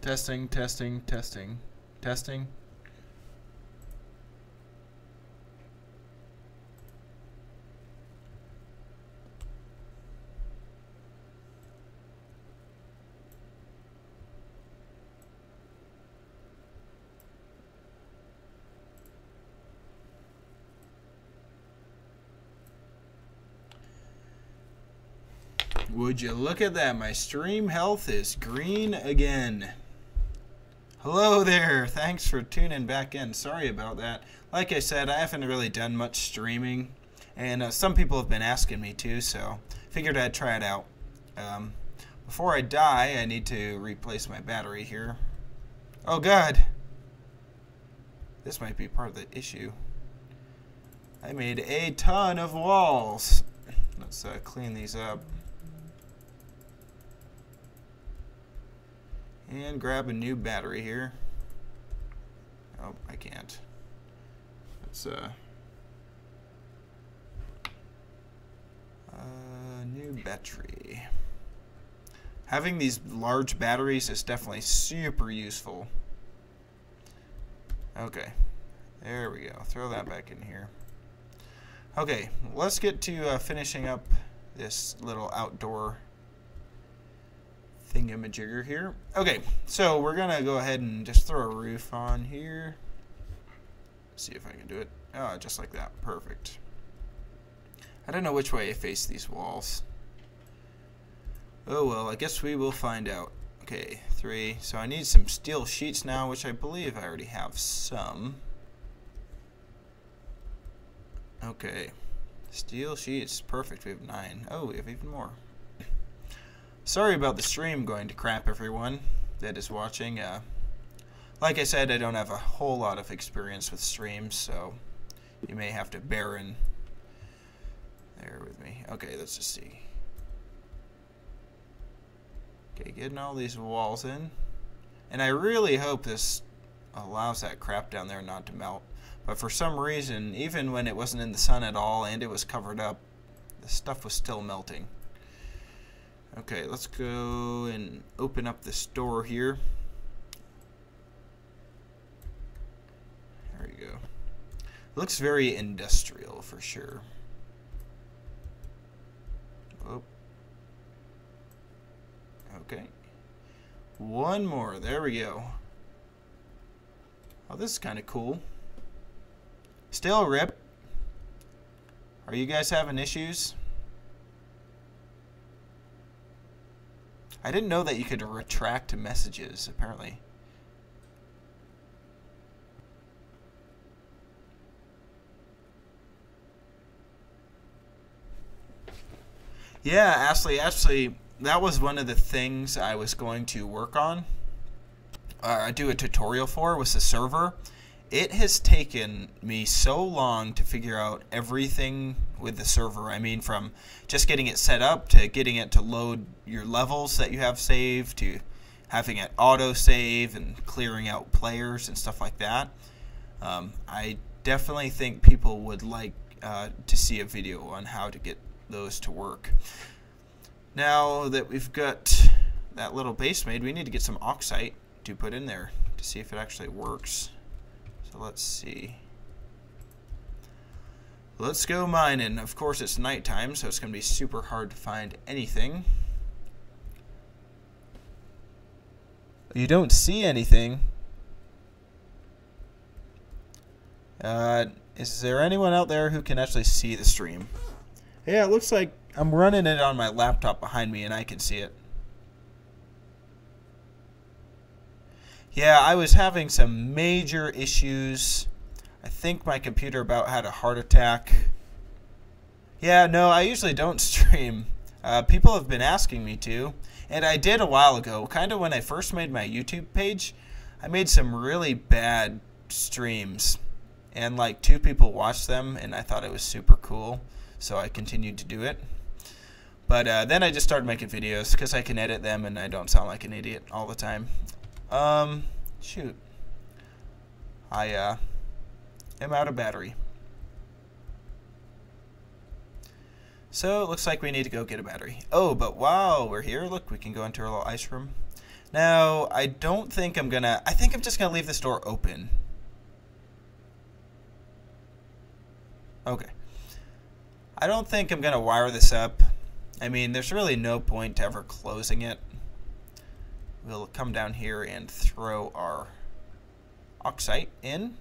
Testing, testing, testing, testing. Would you look at that? My stream health is green again. Hello there. Thanks for tuning back in. Sorry about that. Like I said, I haven't really done much streaming. And some people have been asking me to, so figured I'd try it out. Before I die, I need to replace my battery here. Oh, God. This might be part of the issue. I made a ton of walls. Let's clean these up. And grab a new battery here. Oh, I can't. Let's new battery. Having these large batteries is definitely super useful. Okay, there we go. Throw that back in here. Okay, let's get to finishing up this little outdoor thingamajigger here. Okay, so we're gonna go ahead and just throw a roof on here. See if I can do it. Oh, just like that. Perfect. I don't know which way I face these walls. Oh well, I guess we will find out. Okay, 3. So I need some steel sheets now, which I believe I already have some. Okay. Steel sheets. Perfect. We have 9. Oh, we have even more. Sorry about the stream going to crap, everyone that is watching. Like I said, I don't have a whole lot of experience with streams, so you may have to bear in there with me. Okay, let's just see. Okay, getting all these walls in. And I really hope this allows that crap down there not to melt. But for some reason, even when it wasn't in the sun at all and it was covered up, the stuff was still melting. Okay, let's go and open up this door here. There we go. Looks very industrial for sure. Oh. Okay. One more. There we go. Oh, this is kind of cool. Still rip. Are you guys having issues? I didn't know that you could retract messages, apparently. Yeah, Ashley, actually, that was one of the things I was going to work on. Do a tutorial for, was the server. It has taken me so long to figure out everything with the server. I mean, from just getting it set up to getting it to load your levels that you have saved to having it auto-save and clearing out players and stuff like that. I definitely think people would like to see a video on how to get those to work. Now that we've got that little base made, we need to get some oxide to put in there to see if it actually works. So let's see. Let's go mining. Of course, it's nighttime, so it's going to be super hard to find anything. You don't see anything. Is there anyone out there who can actually see the stream? Yeah, it looks like I'm running it on my laptop behind me and I can see it. Yeah, I was having some major issues. I think my computer about had a heart attack. Yeah, no, I usually don't stream. People have been asking me to. And I did a while ago. Kind of when I first made my YouTube page, I made some really bad streams. And like 2 people watched them and I thought it was super cool. So I continued to do it. But then I just started making videos because I can edit them and I don't sound like an idiot all the time. Shoot. I am out of battery. So it looks like we need to go get a battery. Oh, but while we're here, look, we can go into our little ice room. Now, I don't think I'm gonna... I think I'm just gonna leave this door open. Okay. I don't think I'm gonna wire this up. I mean, there's really no point to ever closing it. We'll come down here and throw our oxide in.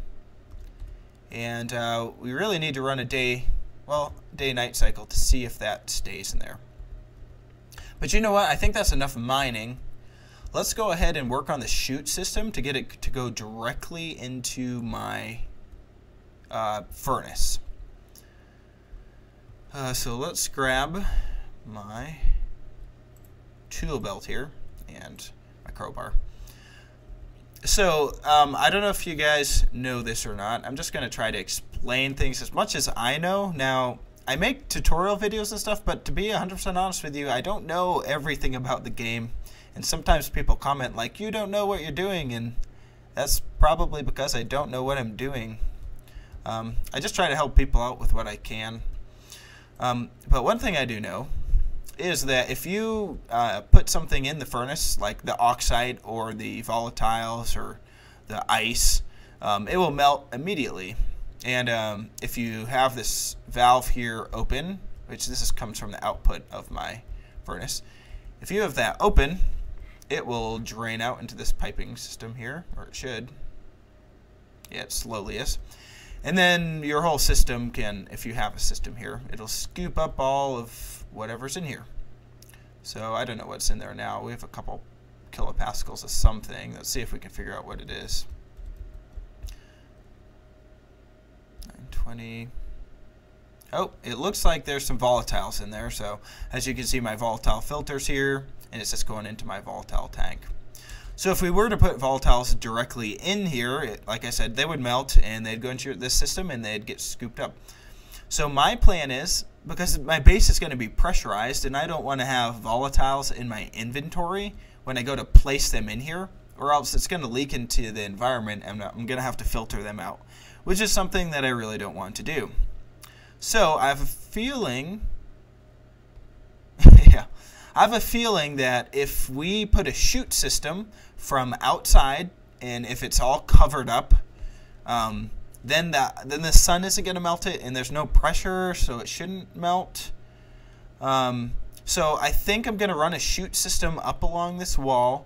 And we really need to run a day-night cycle to see if that stays in there. But you know what? I think that's enough mining. Let's go ahead and work on the chute system to get it to go directly into my furnace. So let's grab my tool belt here and my crowbar. So I don't know if you guys know this or not. I'm just going to try to explain things as much as I know. Now, I make tutorial videos and stuff, but to be 100% honest with you, I don't know everything about the game. And sometimes people comment like, you don't know what you're doing, and that's probably because I don't know what I'm doing. I just try to help people out with what I can. But one thing I do know is that if you put something in the furnace, like the oxide or the volatiles or the ice, it will melt immediately. And if you have this valve here open, which comes from the output of my furnace, if you have that open, it will drain out into this piping system here, or it should. Yeah, it slowly is. And then your whole system can, if you have a system here, it'll scoop up all of whatever's in here. So I don't know what's in there now. We have a couple kilopascals of something. Let's see if we can figure out what it is. 920. Oh, it looks like there's some volatiles in there. So as you can see, my volatile filter's here, and it's just going into my volatile tank. So if we were to put volatiles directly in here, like I said, they would melt and they'd go into this system and they'd get scooped up. So my plan is, because my base is going to be pressurized and I don't want to have volatiles in my inventory when I go to place them in here, or else it's going to leak into the environment and I'm going to have to filter them out, which is something that I really don't want to do. So I have a feeling... yeah. I have a feeling that if we put a chute system from outside, and if it's all covered up, then the sun isn't going to melt it, and there's no pressure, so it shouldn't melt. So I think I'm going to run a chute system up along this wall,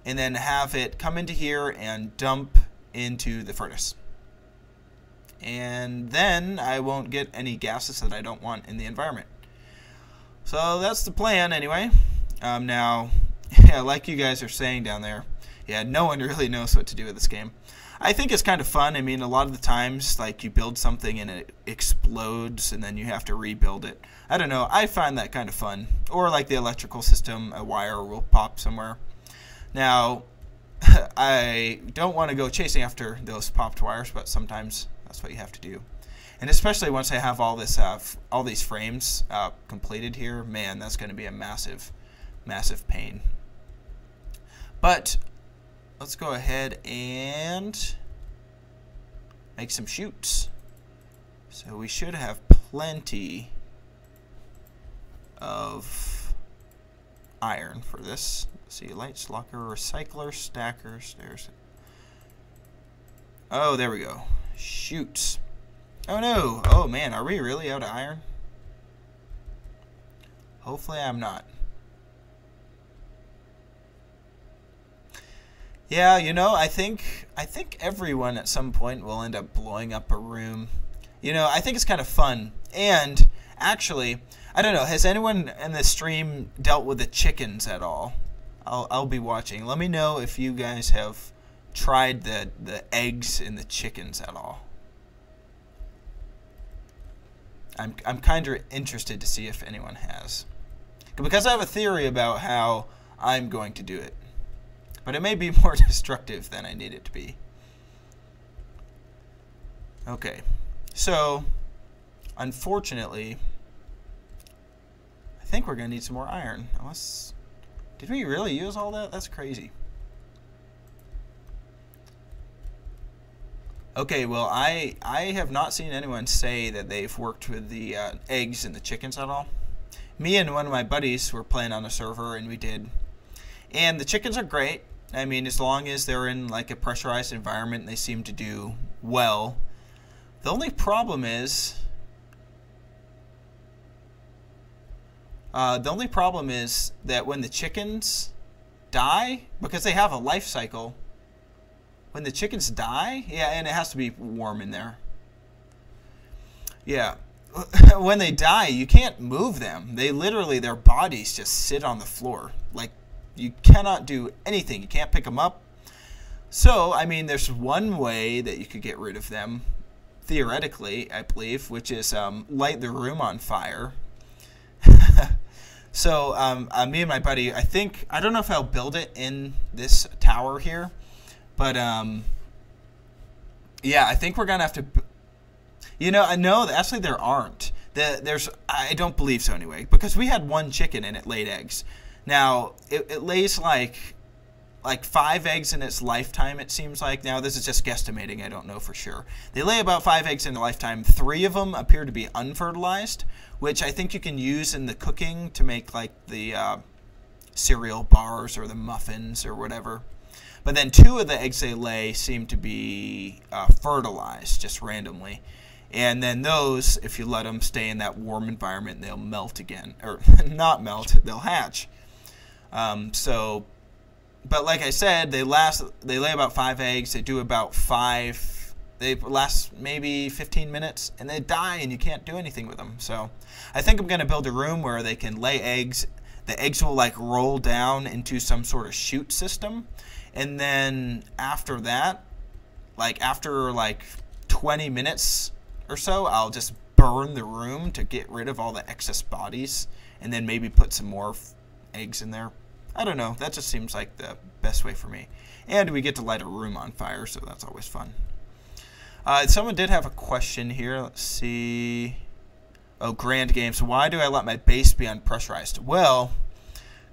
and then have it come into here and dump into the furnace. And then I won't get any gases that I don't want in the environment. So that's the plan anyway. Now, yeah, like you guys are saying down there, yeah, no one really knows what to do with this game. I think it's kind of fun. I mean, a lot of the times, like, you build something and it explodes and then you have to rebuild it. I don't know. I find that kind of fun. Or like the electrical system, a wire will pop somewhere. Now, I don't want to go chasing after those popped wires, but sometimes that's what you have to do. And especially once I have all these frames completed here, man, that's going to be a massive, massive pain. But let's go ahead and make some chutes. So we should have plenty of iron for this. Let's see, lights, locker, recycler, stackers. There's. Oh, there we go. Chutes. Oh no! Oh man, are we really out of iron? Hopefully I'm not. Yeah, you know, I think everyone at some point will end up blowing up a room. You know, I think it's kind of fun. And actually, I don't know, has anyone in the stream dealt with the chickens at all? I'll be watching. Let me know if you guys have tried the eggs in the chickens at all. I'm kind of interested to see if anyone has. Because I have a theory about how I'm going to do it. But it may be more destructive than I need it to be. Okay. So, unfortunately, I think we're going to need some more iron. Unless... Did we really use all that? That's crazy. Okay, well, I have not seen anyone say that they've worked with the eggs and the chickens at all. Me and one of my buddies were playing on a server, and we did. And the chickens are great. I mean, as long as they're in like a pressurized environment, they seem to do well. The only problem is, that when the chickens die, because they have a life cycle, when the chickens die, yeah, and it has to be warm in there. Yeah, when they die, you can't move them. They literally, their bodies just sit on the floor. Like, you cannot do anything. You can't pick them up. So, I mean, there's one way that you could get rid of them, theoretically, I believe, which is light the room on fire. So, me and my buddy, I don't know if I'll build it in this tower here, but, yeah, I think we're going to have to, I know, actually there aren't. I don't believe so anyway, because we had one chicken and it laid eggs. Now, it lays like 5 eggs in its lifetime, it seems like. Now, this is just guesstimating. I don't know for sure. They lay about 5 eggs in their lifetime. 3 of them appear to be unfertilized, which I think you can use in the cooking to make like the cereal bars or the muffins or whatever. But then 2 of the eggs they lay seem to be fertilized just randomly. And then those, if you let them stay in that warm environment, they'll melt again. Or not melt, they'll hatch. But like I said, they lay about 5 eggs. They do about 5. They last maybe 15 minutes, and they die, and you can't do anything with them. So I think I'm going to build a room where they can lay eggs. The eggs will like roll down into some sort of chute system, and then after that, after 20 minutes or so, I'll just burn the room to get rid of all the excess bodies, and then maybe put some more eggs in there. I don't know. That just seems like the best way for me. And we get to light a room on fire, so that's always fun. Someone did have a question here. Let's see. Oh, Grand Games. Why do I let my base be unpressurized? Well,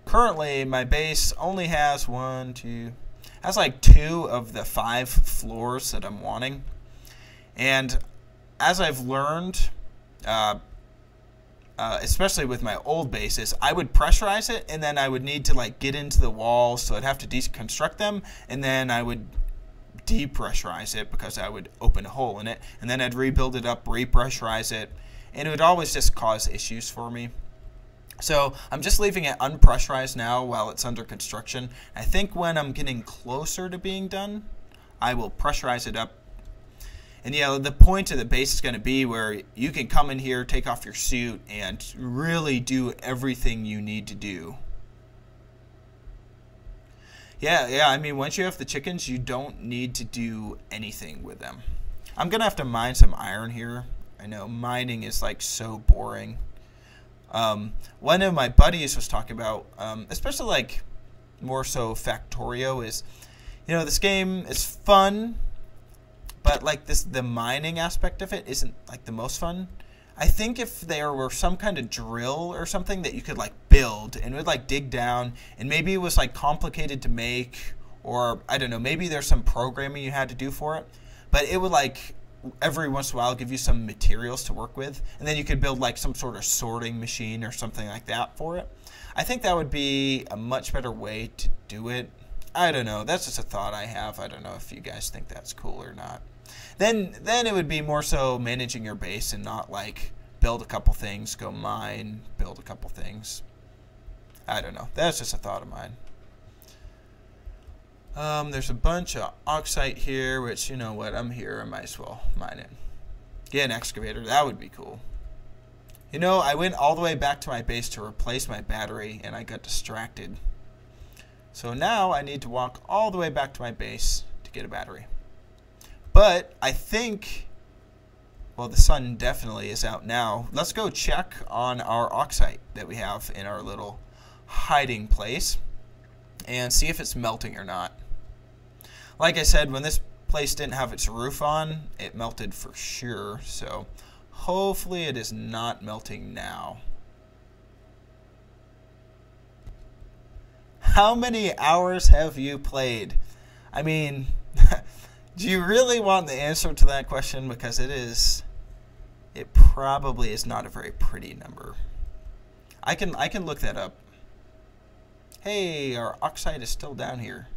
currently my base only has has like 2 of the 5 floors that I'm wanting. And as I've learned, especially with my old bases, I would pressurize it, and then I would need to get into the walls, so I'd have to deconstruct them, and then I would depressurize it because I would open a hole in it, and then I'd rebuild it up, repressurize it, and it would always just cause issues for me. So I'm just leaving it unpressurized now while it's under construction. I think when I'm getting closer to being done, I will pressurize it up. And the point of the base is going to be where you can come in here, take off your suit, and really do everything you need to do. Yeah, I mean, once you have the chickens, you don't need to do anything with them. I'm going to have to mine some iron here. I know, mining is so boring. One of my buddies was talking about, especially more so Factorio, is, this game is fun, but the mining aspect of it isn't the most fun. I think if there were some kind of drill or something that you could build and it would dig down, and maybe it was complicated to make, or I don't know, maybe there's some programming you had to do for it, but it would every once in a while give you some materials to work with, and then you could build some sort of sorting machine or something like that for it. I think that would be a much better way to do it. I don't know. That's just a thought I have. I don't know if you guys think that's cool or not. Then it would be more so managing your base and not build a couple things, go mine, build a couple things. I don't know. That's just a thought of mine. There's a bunch of oxide here, which, you know what, I'm here. I might as well mine it. Get an excavator. That would be cool. I went all the way back to my base to replace my battery, and I got distracted. So now I need to walk all the way back to my base to get a battery. But I think, well, the sun definitely is out now. Let's go check on our oxide that we have in our little hiding place and see if it's melting or not. Like I said, when this place didn't have its roof on, it melted for sure. So hopefully it is not melting now. How many hours have you played? I mean, do you really want the answer to that question? Because it probably is not a very pretty number. I can look that up. Hey, our oxide is still down here.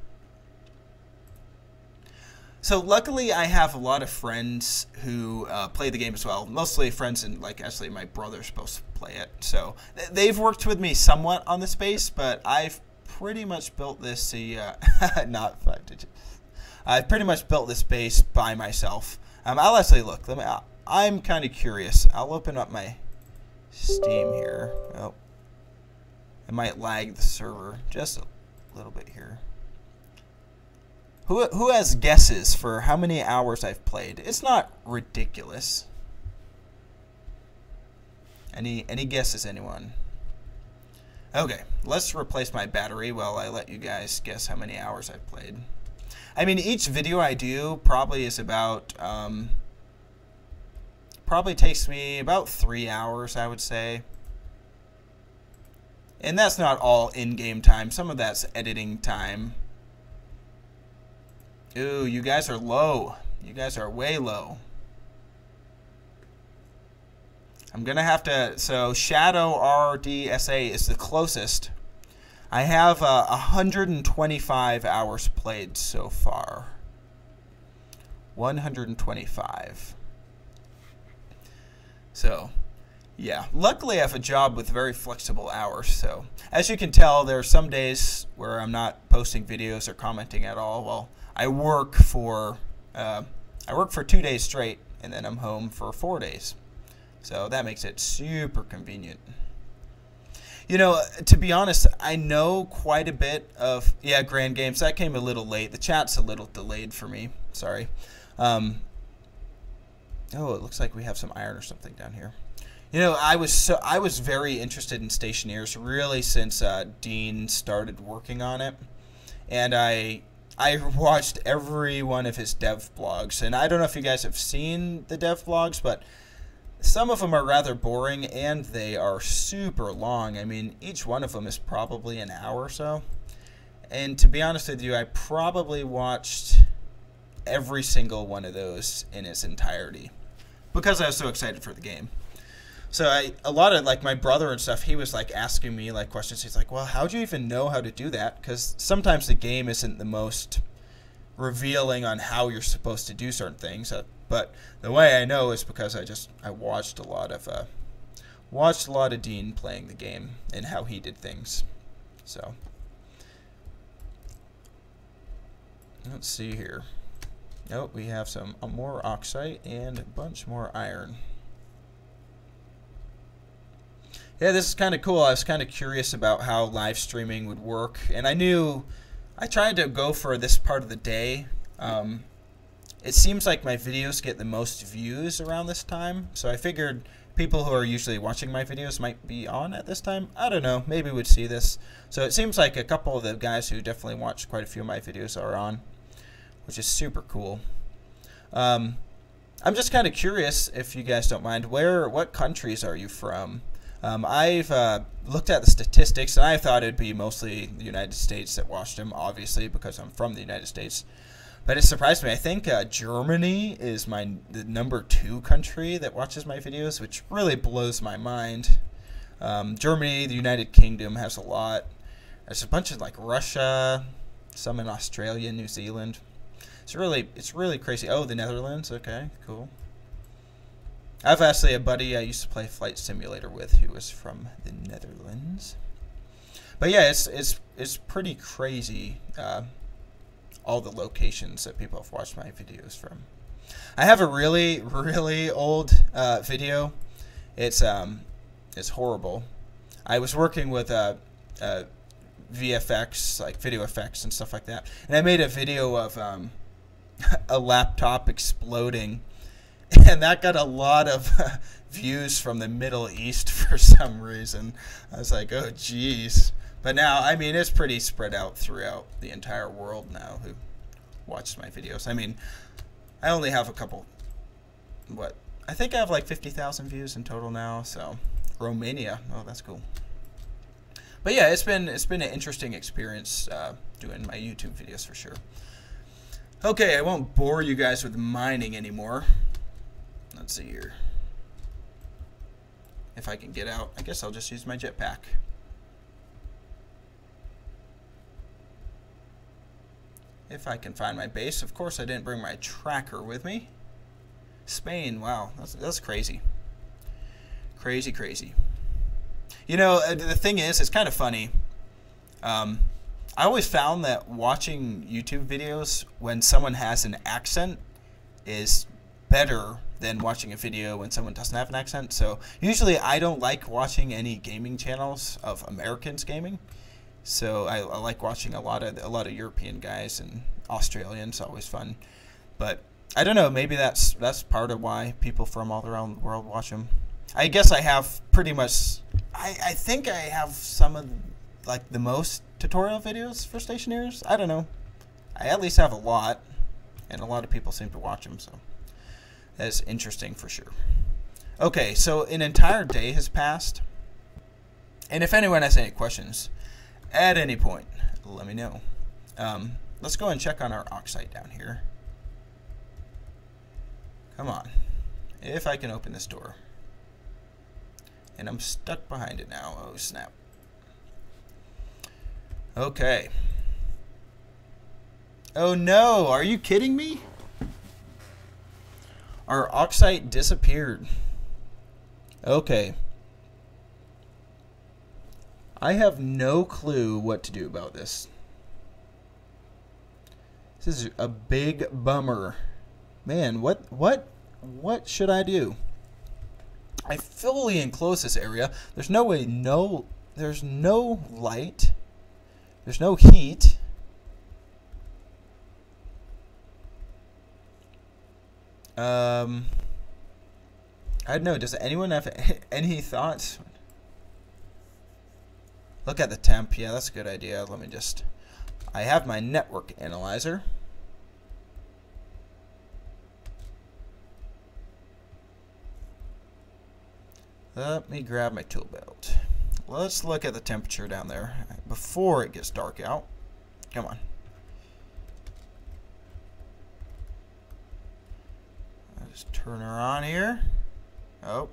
So luckily I have a lot of friends who play the game as well. Mostly friends, and like actually my brother's supposed to play it. So they've worked with me somewhat on this base, but I've pretty much built this, not 5 digits. I've pretty much built this base by myself. I'll actually look. I'm kind of curious. I'll open up my Steam here. Oh, it might lag the server just a little bit here. Who has guesses for how many hours I've played? It's not ridiculous. Any guesses, anyone? Okay, let's replace my battery while I let you guys guess how many hours I've played. I mean, each video I do probably is about, probably takes me about 3 hours, I would say. And that's not all in-game time. Some of that's editing time. Ooh, you guys are low. You guys are way low. I'm going to have to... So, Shadow RDSA is the closest. I have 125 hours played so far. 125. So, yeah. Luckily, I have a job with very flexible hours. So, as you can tell, there are some days where I'm not posting videos or commenting at all. Well, I work for 2 days straight, and then I'm home for 4 days. So that makes it super convenient. You know, to be honest, I know quite a bit of... Yeah, Grand Games, that came a little late. The chat's a little delayed for me. Sorry. Oh, it looks like we have some iron or something down here. You know, I was very interested in Stationeers really since Dean started working on it. And I watched every one of his dev blogs, and I don't know if you guys have seen the dev blogs, but some of them are rather boring, and they are super long. I mean, each one of them is probably an hour or so. And to be honest with you, I probably watched every single one of those in its entirety because I was so excited for the game. So a lot of, like, my brother and stuff, he was, like, asking me, like, questions. He's like, well, how'd you even know how to do that? Because sometimes the game isn't the most revealing on how you're supposed to do certain things. But the way I know is because I watched a lot of Dean playing the game and how he did things. So let's see here. Oh, we have some more oxide and a bunch more iron. Yeah, this is kind of cool. I was kind of curious about how live streaming would work, and I tried to go for this part of the day. It seems like my videos get the most views around this time, so I figured people who are usually watching my videos might be on at this time. I don't know, maybe we'd see this. So it seems like a couple of the guys who definitely watch quite a few of my videos are on, which is super cool. I'm just kind of curious, if you guys don't mind, what countries are you from? I've looked at the statistics, and I thought it'd be mostly the United States that watched them, obviously, because I'm from the United States. But it surprised me. I think Germany is the number 2 country that watches my videos, which really blows my mind. Germany, the United Kingdom has a lot. There's a bunch of, like, Russia, some in Australia, New Zealand. It's really crazy. Oh, the Netherlands. Okay, cool. I have actually a buddy I used to play Flight Simulator with who was from the Netherlands. But yeah, it's pretty crazy, all the locations that people have watched my videos from. I have a really, really old video. It's horrible. I was working with VFX, like video effects and stuff like that, and I made a video of a laptop exploding. And that got a lot of views from the Middle East for some reason. I was like, oh, geez. But now, I mean, it's pretty spread out throughout the entire world now who watched my videos. I mean, I only have a couple, I think I have like 50,000 views in total now. So, Romania. Oh, that's cool. But yeah, it's been an interesting experience doing my YouTube videos for sure. Okay, I won't bore you guys with mining anymore. Let's see here. If I can get out, I guess I'll just use my jetpack. If I can find my base. Of course, I didn't bring my tracker with me. Spain, wow, that's crazy. Crazy, crazy. You know, the thing is, it's kind of funny. I always found that watching YouTube videos when someone has an accent is better than watching a video when someone doesn't have an accent. So usually I don't like watching any gaming channels of Americans gaming. So I like watching a lot of European guys and Australians. Always fun. But I don't know. Maybe that's part of why people from all around the world watch them. I guess I have pretty much. I think I have some of like the most tutorial videos for Stationeers. I don't know. I at least have a lot, and a lot of people seem to watch them. So that's interesting for sure. Okay, so an entire day has passed, and if anyone has any questions at any point, let me know. Let's go and check on our oxide down here. Come on. If I can open this door. And I'm stuck behind it now. Oh, snap. Okay. Oh, no. Are you kidding me? Our oxide disappeared. Okay. I have no clue what to do about this. This is a big bummer. Man, what should I do? I fully enclose this area. There's no way, there's no light. There's no heat. I don't know. Does anyone have any thoughts? Look at the temp. Yeah, that's a good idea. Let me just... I have my network analyzer. Let me grab my tool belt. Let's look at the temperature down there before it gets dark out. Come on. I'll just turn her on here. Oh.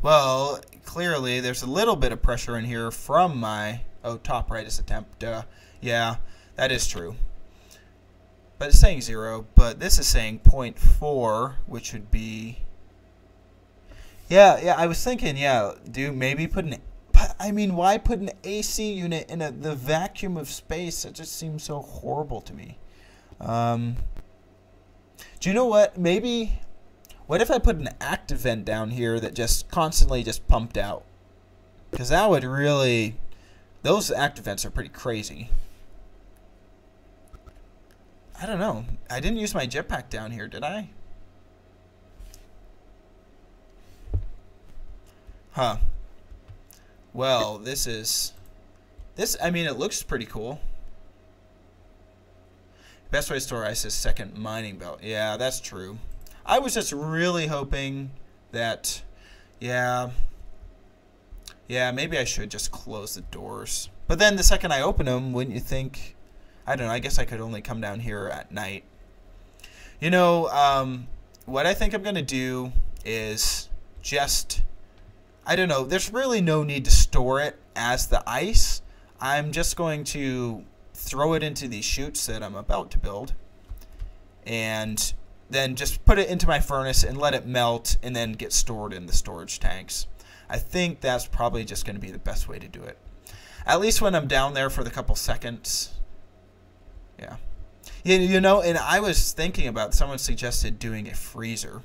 Well, clearly there's a little bit of pressure in here from my... Oh, top right is the temp. Duh. Yeah, that is true. But it's saying 0, but this is saying 0.4, which would be... Yeah, I was thinking, maybe put an... I mean, why put an AC unit in the vacuum of space? It just seems so horrible to me. Do you know what? Maybe... What if I put an active vent down here that just constantly just pumped out? Because that would really... Those active vents are pretty crazy. I don't know. I didn't use my jetpack down here, did I? Huh. Well, I mean, it looks pretty cool. Best way to store ice is second mining belt. Yeah, that's true. I was just really hoping that, yeah, maybe I should just close the doors. But then the second I open them, wouldn't you think, I don't know, I guess I could only come down here at night. You know, what I think I'm going to do is just... I don't know. There's really no need to store it as the ice. I'm just going to throw it into these chutes that I'm about to build. And then just put it into my furnace and let it melt and then get stored in the storage tanks. I think that's probably just going to be the best way to do it. At least when I'm down there for the couple seconds. Yeah. You know, and I was thinking about, someone suggested doing a freezer.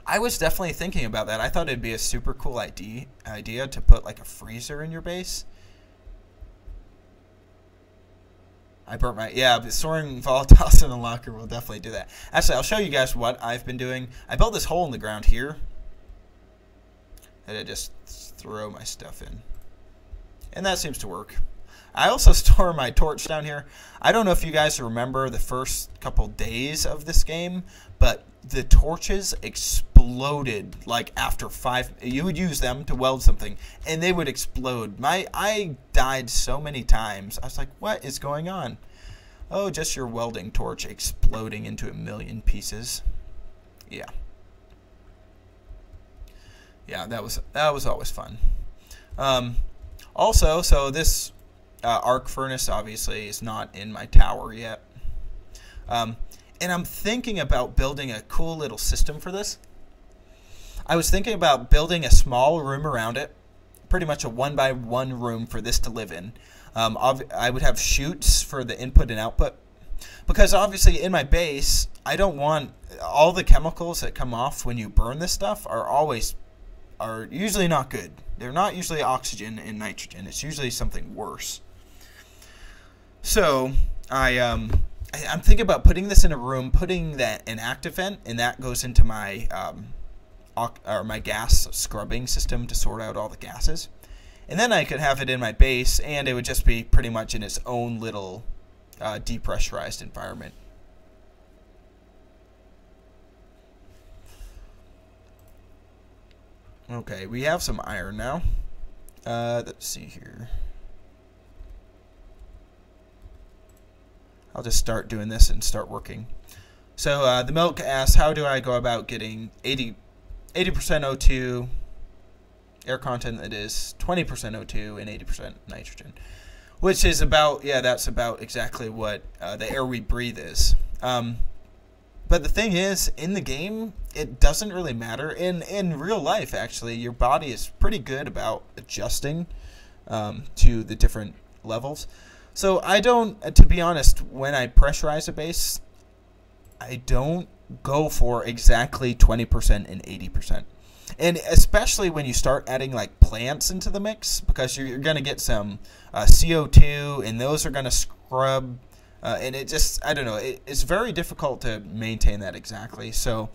I was definitely thinking about that. I thought it'd be a super cool idea to put like a freezer in your base. I burnt my... Yeah, storing volatiles in a locker will definitely do that. Actually, I'll show you guys what I've been doing. I built this hole in the ground here. And I just throw my stuff in. And that seems to work. I also store my torch down here. I don't know if you guys remember the first couple days of this game, but the torches exploded like after 5. You would use them to weld something, and they would explode. I died so many times. I was like, what is going on? Oh, just your welding torch exploding into a million pieces. Yeah. Yeah, that was always fun. Also, so this... arc furnace obviously is not in my tower yet. And I'm thinking about building a cool little system for this. I was thinking about building a small room around it, pretty much a 1-by-1 room for this to live in. I would have chutes for the input and output, because obviously in my base, I don't want all the chemicals that come off when you burn this stuff are usually not good. They're not usually oxygen and nitrogen. It's usually something worse. So I'm thinking about putting this in a room, putting that an active vent, and that goes into my my gas scrubbing system to sort out all the gases. And then I could have it in my base, and it would just be pretty much in its own little depressurized environment. Okay, we have some iron now. Let's see here. I'll just start doing this and start working. So the milk asks, how do I go about getting 80% O2 air content that is 20% O2 and 80% nitrogen? Which is about, yeah, that's about exactly what the air we breathe is. But the thing is, in the game, it doesn't really matter. In real life, actually, your body is pretty good about adjusting to the different levels. So I don't, to be honest, when I pressurize a base, I don't go for exactly 20% and 80%. And especially when you start adding like plants into the mix, because you're going to get some CO2, and those are going to scrub. And it just, I don't know, it's very difficult to maintain that exactly. So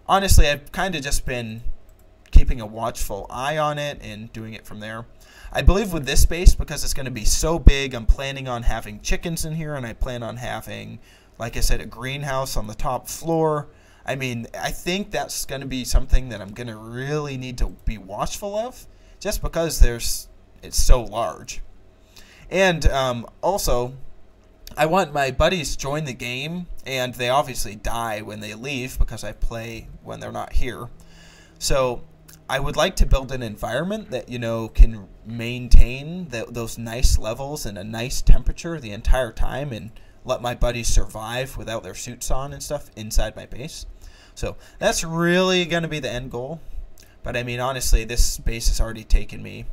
honestly, I've kind of just been keeping a watchful eye on it and doing it from there. I believe with this base, because it's going to be so big, I'm planning on having chickens in here, and I plan on having, like I said, a greenhouse on the top floor. I mean, I think that's going to be something that I'm going to really need to be watchful of, just because it's so large. And also, I want my buddies to join the game, and they obviously die when they leave because I play when they're not here. So I would like to build an environment that, you know, can maintain those nice levels and a nice temperature the entire time, and let my buddies survive without their suits on and stuff inside my base. So that's really going to be the end goal. But I mean, honestly, this base has already taken me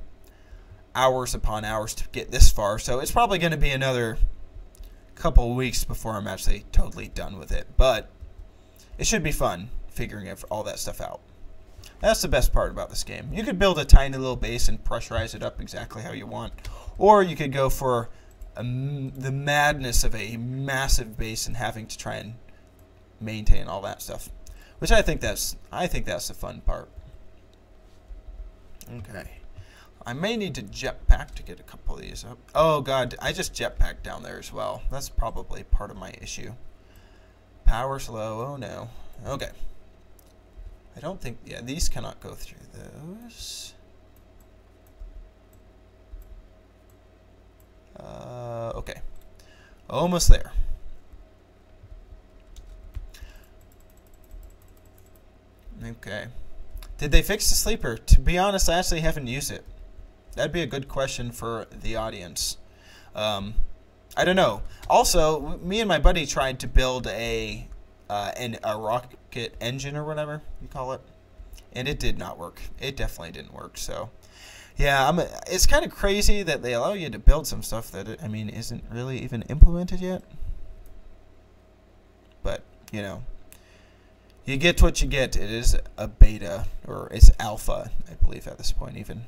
hours upon hours to get this far, so it's probably going to be another couple of weeks before I'm actually totally done with it. But it should be fun figuring all that stuff out. That's the best part about this game. You could build a tiny little base and pressurize it up exactly how you want, or you could go for the madness of a massive base and having to try and maintain all that stuff, which I think that's the fun part. Okay, I may need to jetpack to get a couple of these up. Oh god, I just jetpacked down there as well. That's probably part of my issue. Power's low. Oh no. Okay. I don't think, yeah, these cannot go through those. Okay. Almost there. Okay. Did they fix the sleeper? To be honest, I actually haven't used it. That'd be a good question for the audience. I don't know. Also, me and my buddy tried to build a rocket engine or whatever you call it, and it did not work. It definitely didn't work. So yeah, it's kind of crazy that they allow you to build some stuff that, I mean, isn't really even implemented yet. But you know, you get what you get. It is a beta, or it's alpha, I believe, at this point even.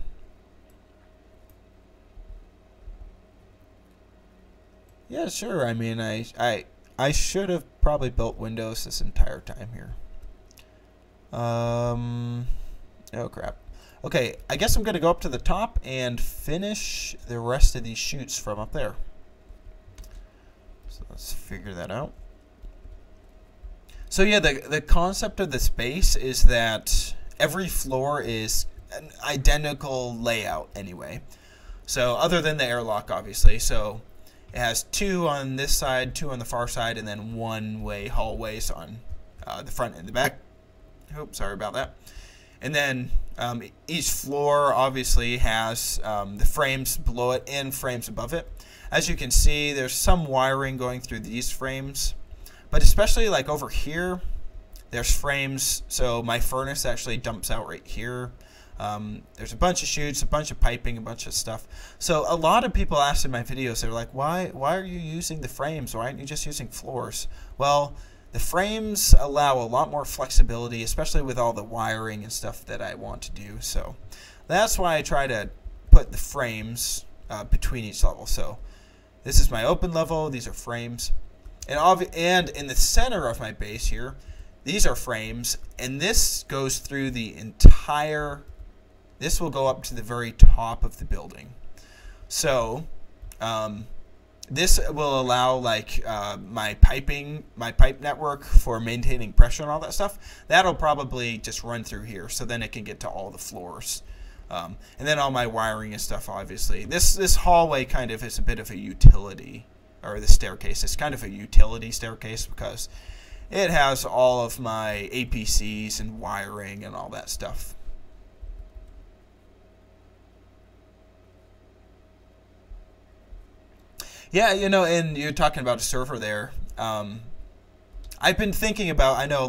Yeah, sure. I mean, I should have probably built windows this entire time here. Oh crap. Okay, I guess I'm gonna go up to the top and finish the rest of these chutes from up there. So let's figure that out. So yeah, the concept of this base is that every floor is an identical layout anyway. So other than the airlock, obviously. So it has 2 on this side, 2 on the far side, and then one-way hallways on the front and the back. Oops, sorry about that. And then each floor obviously has the frames below it and frames above it. As you can see, there's some wiring going through these frames, but especially like over here, there's frames. So my furnace actually dumps out right here. There's a bunch of chutes, a bunch of piping, a bunch of stuff. So a lot of people ask in my videos, they're like, why are you using the frames? Why aren't you just using floors? Well, the frames allow a lot more flexibility, especially with all the wiring and stuff that I want to do. So that's why I try to put the frames between each level. So this is my open level. These are frames. And in the center of my base here, these are frames. And this goes through the entire... This will go up to the very top of the building. So this will allow like my pipe network for maintaining pressure and all that stuff. That'll probably just run through here, so then it can get to all the floors. And then all my wiring and stuff, obviously. This hallway kind of is a bit of a utility, or the staircase. It's kind of a utility staircase because it has all of my APCs and wiring and all that stuff. Yeah, you know, and you're talking about a server there. I've been thinking about, I know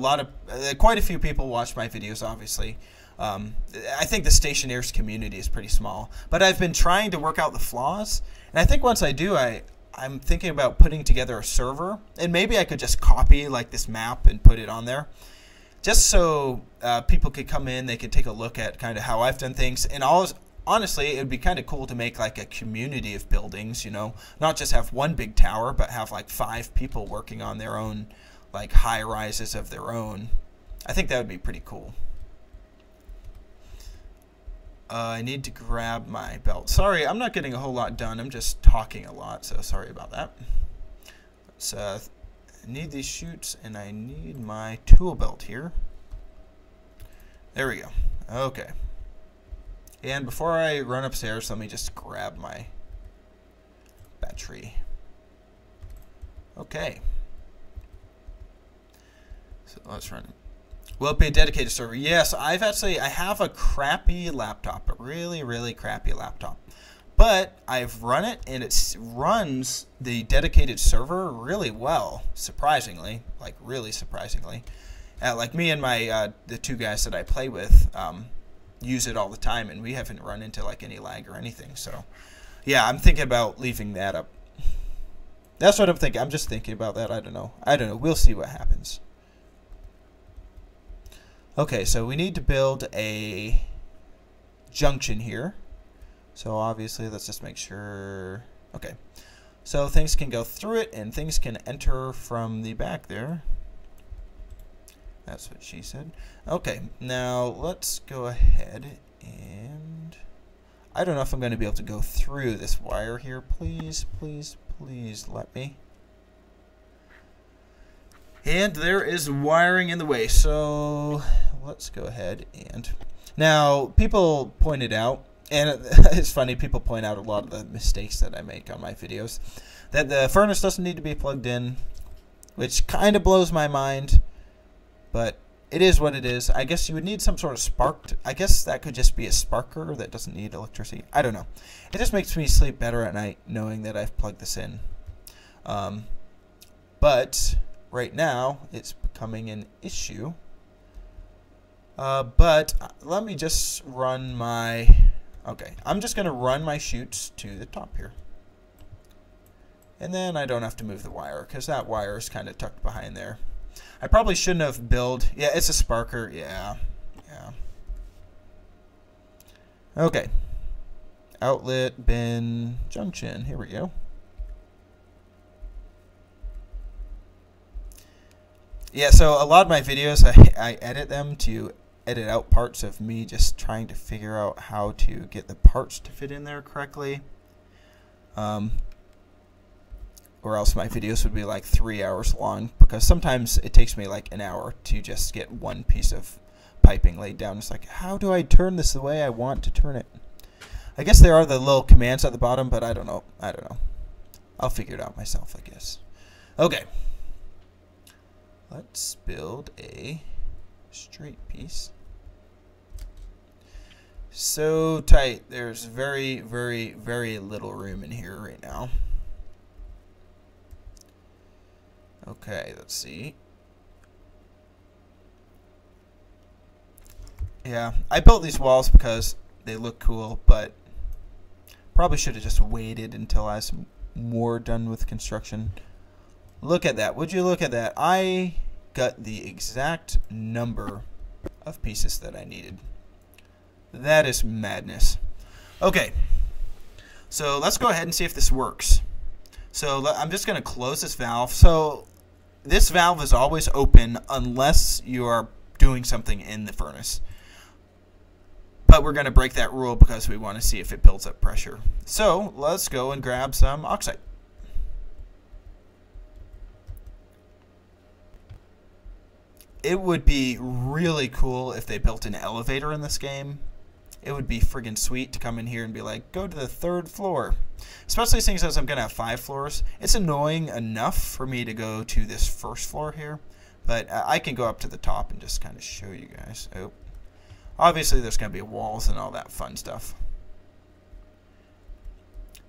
quite a few people watch my videos, obviously. I think the Stationeers community is pretty small. But I've been trying to work out the flaws. And I think once I do, I'm thinking about putting together a server. And maybe I could just copy like this map and put it on there. Just so people could come in, they could take a look at kind of how I've done things. And honestly, it would be kind of cool to make like a community of buildings, you know, not just have one big tower, but have like 5 people working on their own, like high rises of their own. I think that would be pretty cool. I need to grab my belt. Sorry, I'm not getting a whole lot done. I'm just talking a lot, so sorry about that. So I need these chutes, and I need my tool belt here. There we go. Okay. And before I run upstairs, let me just grab my battery. Okay. So let's run. Will it be a dedicated server? Yes, I have a crappy laptop, a really, really crappy laptop. But I've run it, and it runs the dedicated server really well, surprisingly, like really surprisingly. Like me and my the 2 guys that I play with use it all the time, and we haven't run into like any lag or anything. So yeah, I'm thinking about leaving that up. That's what I'm thinking. I'm just thinking about that. I don't know. We'll see what happens. Okay, so we need to build a junction here. So obviously, let's just make sure. Okay, so things can go through it, and things can enter from the back there. That's what she said. Okay, now let's go ahead and... I don't know if I'm going to be able to go through this wire here. Please, please, please let me. And there is wiring in the way, so let's go ahead and... Now, people pointed out, and it's funny, people point out a lot of the mistakes that I make on my videos, that the furnace doesn't need to be plugged in, which kind of blows my mind. But it is what it is. I guess you would need some sort of spark. I guess that could just be a sparker that doesn't need electricity. I don't know. It just makes me sleep better at night knowing that I've plugged this in. But right now it's becoming an issue. But let me just run my... Okay, I'm just going to run my chutes to the top here. And then I don't have to move the wire because that wire is kind of tucked behind there. I probably shouldn't have built... Yeah, it's a sparker. Yeah. Okay. Outlet, bin, junction. Here we go. Yeah, so a lot of my videos, I edit them to edit out parts of me just trying to figure out how to get the parts to fit in there correctly. Or else my videos would be like 3 hours long, because sometimes it takes me like an hour to just get one piece of piping laid down. It's like, how do I turn this the way I want to turn it? I guess there are the little commands at the bottom, but I don't know. I'll figure it out myself, I guess. Okay. Let's build a straight piece. So tight. There's very, very, very little room in here right now. Okay, let's see. Yeah, I built these walls because they look cool, but probably should have just waited until I was more done with construction. Look at that. Would you look at that? I got the exact number of pieces that I needed. That is madness. Okay, so let's go ahead and see if this works. So I'm just going to close this valve. So this valve is always open unless you are doing something in the furnace. But we're going to break that rule because we want to see if it builds up pressure. So let's go and grab some oxide. It would be really cool if they built an elevator in this game. It would be friggin' sweet to come in here and be like, go to the 3rd floor. Especially since I'm going to have 5 floors. It's annoying enough for me to go to this 1st floor here. But I can go up to the top and just kind of show you guys. Oh. Obviously, there's going to be walls and all that fun stuff.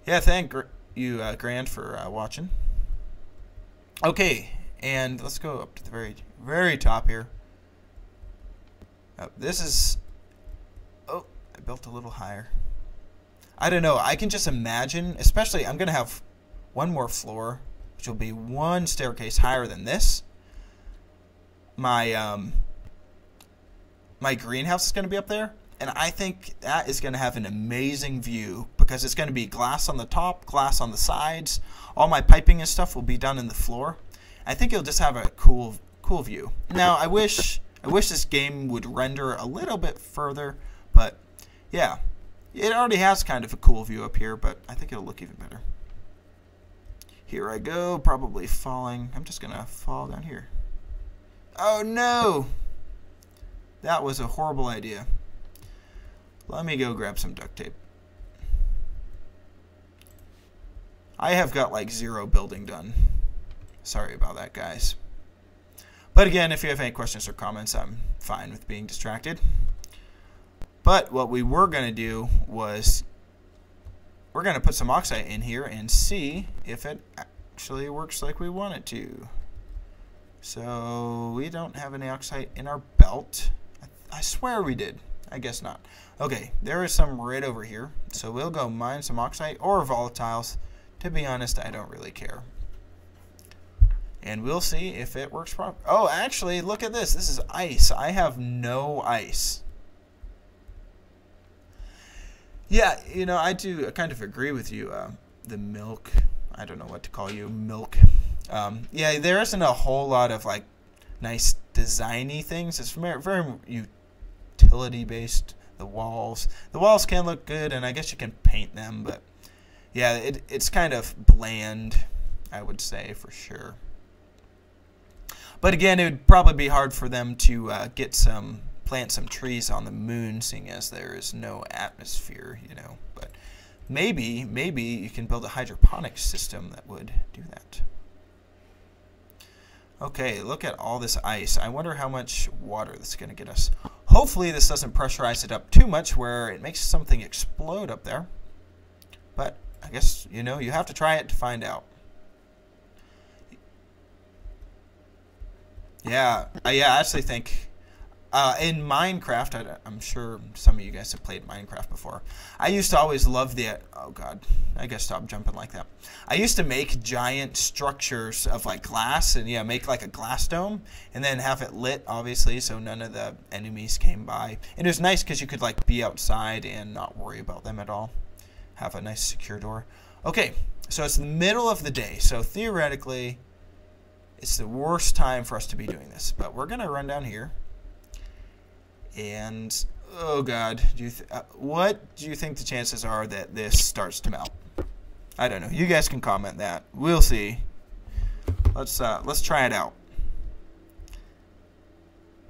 Yeah, thank you, Grand, for watching. Okay, and let's go up to the very, very top here. This is... Oh, I built a little higher. I don't know. I can just imagine, especially I'm going to have one more floor, which will be one staircase higher than this. My greenhouse is going to be up there, and I think that is going to have an amazing view because it's going to be glass on the top, glass on the sides. All my piping and stuff will be done in the floor. I think it'll just have a cool view. Now, I wish this game would render a little bit further, but yeah, it already has kind of a cool view up here, but I think it'll look even better. Here I go, probably falling. I'm just going to fall down here. Oh, no! That was a horrible idea. Let me go grab some duct tape. I have got like 0 building done. Sorry about that, guys. But again, if you have any questions or comments, I'm fine with being distracted. But what we were going to do was we're going to put some oxide in here and see if it actually works like we want it to. So we don't have any oxide in our belt. I swear we did. I guess not. Okay, there is some right over here. So we'll go mine some oxide or volatiles. To be honest, I don't really care. And we'll see if it works properly. Oh, actually, look at this. This is ice. I have no ice. Yeah, you know, I kind of agree with you. The milk, I don't know what to call you, milk. Yeah, there isn't a whole lot of like nice designy things. It's very utility based. The walls can look good, and I guess you can paint them, but yeah, it's kind of bland, I would say, for sure. But again, it would probably be hard for them to plant some trees on the moon, seeing as there is no atmosphere, you know. But maybe you can build a hydroponic system that would do that. Okay, look at all this ice. I wonder how much water this is going to get us. Hopefully this doesn't pressurize it up too much where it makes something explode up there. But I guess, you know, you have to try it to find out. Yeah, I actually think in Minecraft, I'm sure some of you guys have played Minecraft before. I used to always love oh god, I gotta stop jumping like that. I used to make giant structures of like glass and yeah, make like a glass dome and then have it lit, obviously, so none of the enemies came by. And it was nice because you could like be outside and not worry about them at all. Have a nice secure door. Okay, so it's the middle of the day, so theoretically it's the worst time for us to be doing this, but we're gonna run down here. And oh god, what do you think the chances are that this starts to melt? I don't know. You guys can comment that. We'll see. Let's try it out.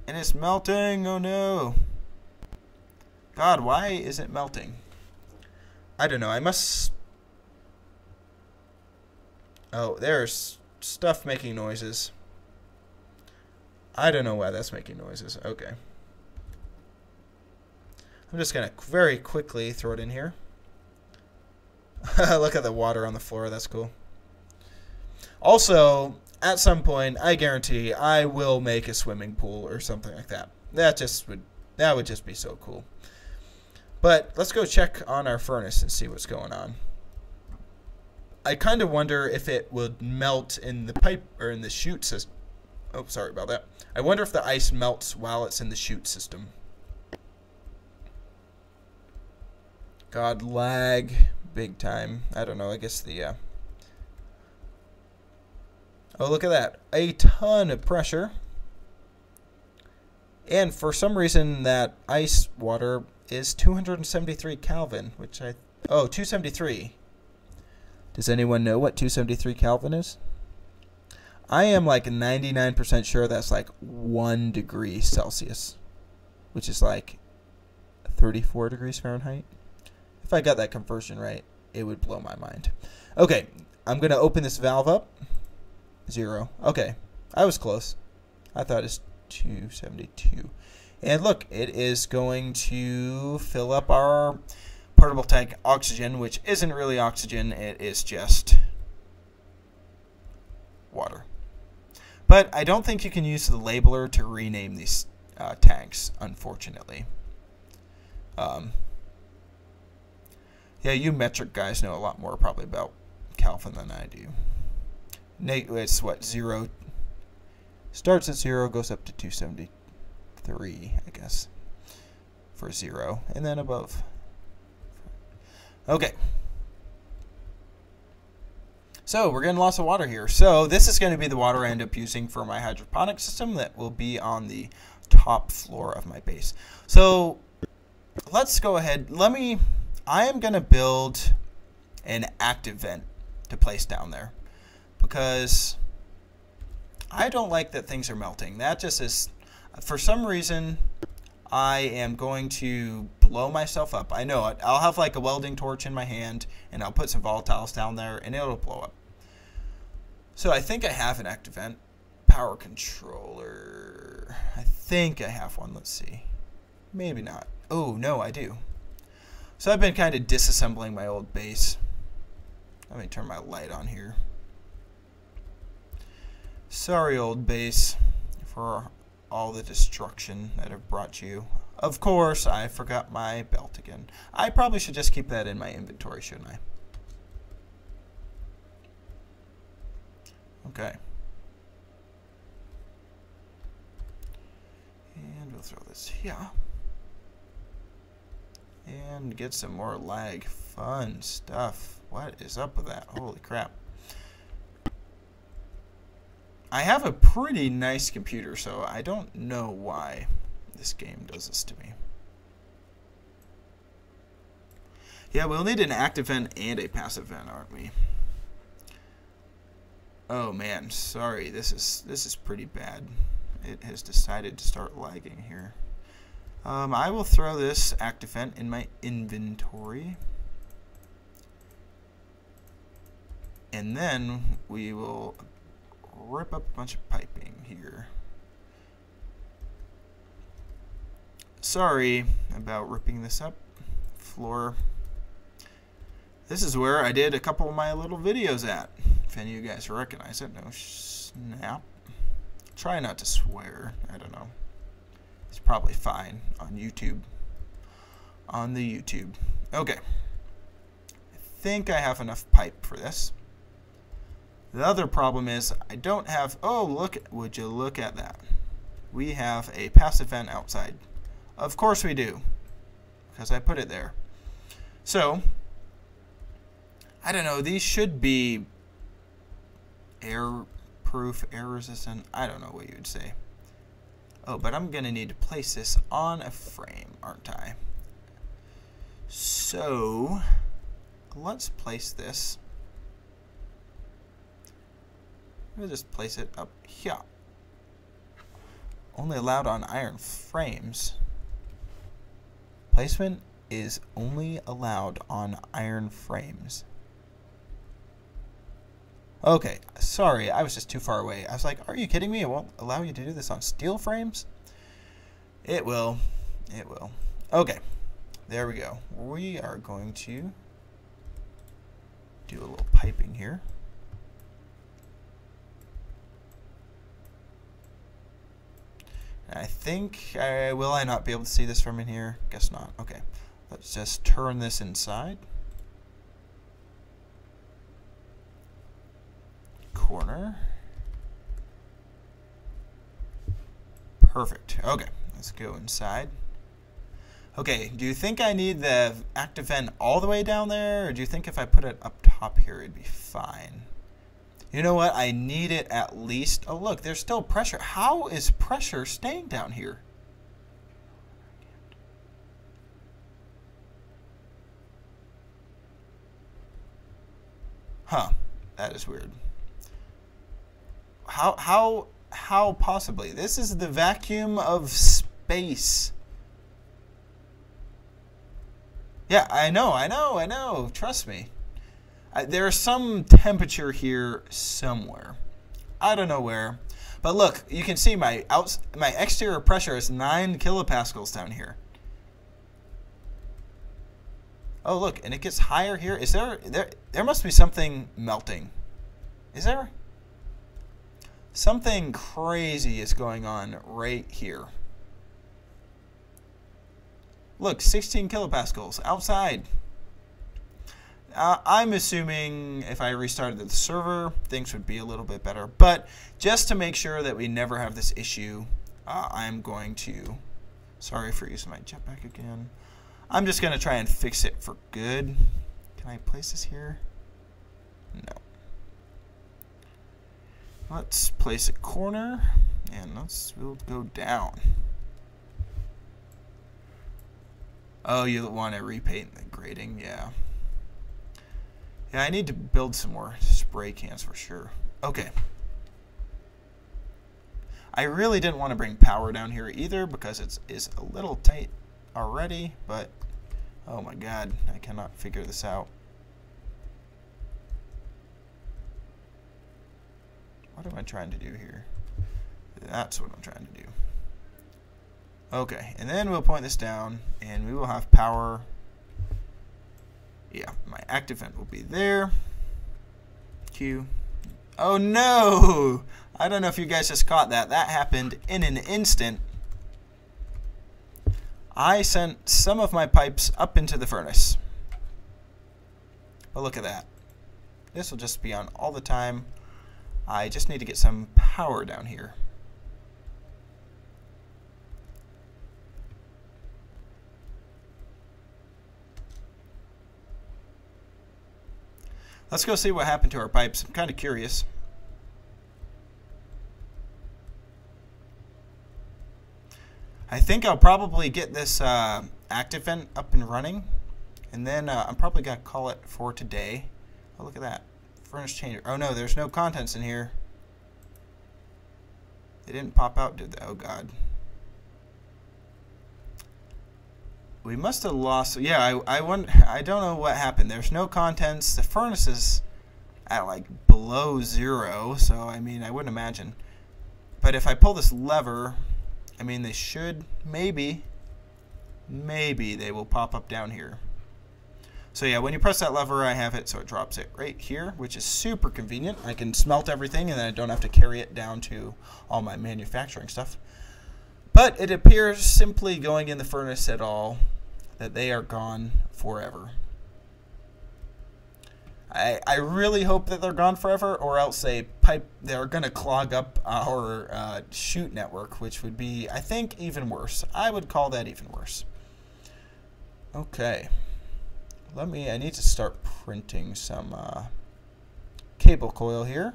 And it's melting. Oh no. God, why is it melting? I don't know. I must. Oh, there's stuff making noises. I don't know why that's making noises. Okay. I'm just going to very quickly throw it in here. Look at the water on the floor. That's cool. Also, at some point, I guarantee I will make a swimming pool or something like that. That would just be so cool. But let's go check on our furnace and see what's going on. I kind of wonder if it would melt in the pipe or in the chute system. Oh, sorry about that. I wonder if the ice melts while it's in the chute system. God, lag big time. I don't know. I guess the oh, look at that. A ton of pressure. And for some reason that ice water is 273 Kelvin, which 273. Does anyone know what 273 Kelvin is? I am like 99% sure that's like 1 degree Celsius, which is like 34 degrees Fahrenheit. If I got that conversion right, it would blow my mind. Okay, I'm going to open this valve up. 0. Okay, I was close. I thought it's 272. And look, it is going to fill up our portable tank oxygen, which isn't really oxygen, it is just water. But I don't think you can use the labeler to rename these tanks, unfortunately. Yeah, you metric guys know a lot more probably about Kelvin than I do. It's what, 0 starts at 0, goes up to 273, I guess, for 0, and then above. Okay. So we're getting lots of water here. So this is going to be the water I end up using for my hydroponic system that will be on the top floor of my base. So let's go ahead. I am going to build an active vent to place down there because I don't like that things are melting. That just is, for some reason, I am going to blow myself up. I know it. I'll have like a welding torch in my hand and I'll put some volatiles down there and it'll blow up. So I think I have an active vent power controller. I think I have one. Let's see. Maybe not. Oh, no, I do. So I've been kind of disassembling my old base. Let me turn my light on here. Sorry, old base, for all the destruction that I've brought you. Of course, I forgot my belt again. I probably should just keep that in my inventory, shouldn't I? Okay. And we'll throw this here. And get some more lag. Fun stuff. What is up with that? Holy crap. I have a pretty nice computer, so I don't know why this game does this to me. Yeah, we'll need an active vent and a passive vent, aren't we? Oh man, sorry. This is pretty bad. It has decided to start lagging here. I will throw this active vent in my inventory. And then we will rip up a bunch of piping here. Sorry about ripping this up. Floor. This is where I did a couple of my little videos at. If any of you guys recognize it. No snap. Try not to swear. I don't know. It's probably fine on YouTube. On the YouTube. Okay. I think I have enough pipe for this. The other problem is I don't have... Oh, look! Would you look at that? We have a passive vent outside. Of course we do. Because I put it there. So, I don't know. These should be air-proof, air-resistant. I don't know what you would say. Oh, but I'm going to need to place this on a frame, aren't I? So, let's place this. We'll just place it up here. Only allowed on iron frames. Placement is only allowed on iron frames. Okay, sorry, I was just too far away. I was like, are you kidding me? It won't allow you to do this on steel frames? It will. It will. Okay, there we go. We are going to do a little piping here. I think will I not be able to see this from in here? Guess not. Okay. Let's just turn this inside. Corner. Perfect. Okay, let's go inside. Okay, do you think I need the active vent all the way down there, or do you think if I put it up top here it'd be fine? You know what? I need it at least. Oh, look, there's still pressure. How is pressure staying down here? Huh, that is weird. How possibly? This is the vacuum of space. Yeah, I know. Trust me. There's some temperature here somewhere. I don't know where. But look, you can see my exterior pressure is 9 kilopascals down here. Oh, look, and it gets higher here. Is there must be something melting. Is there? Something crazy is going on right here. Look, 16 kilopascals outside. I'm assuming if I restarted the server, things would be a little bit better. But just to make sure that we never have this issue, I'm going to... Sorry for using my jetpack again. I'm just going to try and fix it for good. Can I place this here? No. Let's place a corner, and we'll go down. Oh, you want to repaint the grating? Yeah. Yeah, I need to build some more spray cans for sure. Okay. I really didn't want to bring power down here either because it's a little tight already, but oh my god, I cannot figure this out. What am I trying to do here? That's what I'm trying to do. Okay, and then we'll point this down, and we will have power. Yeah, my active vent will be there. Q. Oh no! I don't know if you guys just caught that. That happened in an instant. I sent some of my pipes up into the furnace. But look at that. This will just be on all the time. I just need to get some power down here. Let's go see what happened to our pipes. I'm kind of curious. I think I'll probably get this active vent up and running, and then I'm probably going to call it for today. Oh, look at that. Furnace changer. Oh no, there's no contents in here. They didn't pop out, did they? Oh god. We must have lost. Yeah, I don't know what happened. There's no contents. The furnace is at like below 0, so I mean I wouldn't imagine. But if I pull this lever, I mean they should maybe they will pop up down here. So yeah, when you press that lever, I have it so it drops it right here, which is super convenient. I can smelt everything and then I don't have to carry it down to all my manufacturing stuff. But it appears simply going in the furnace at all that they are gone forever. I really hope that they're gone forever, or else they're going to clog up our chute network, which would be, I think, even worse. I would call that even worse. Okay. I need to start printing some cable coil here.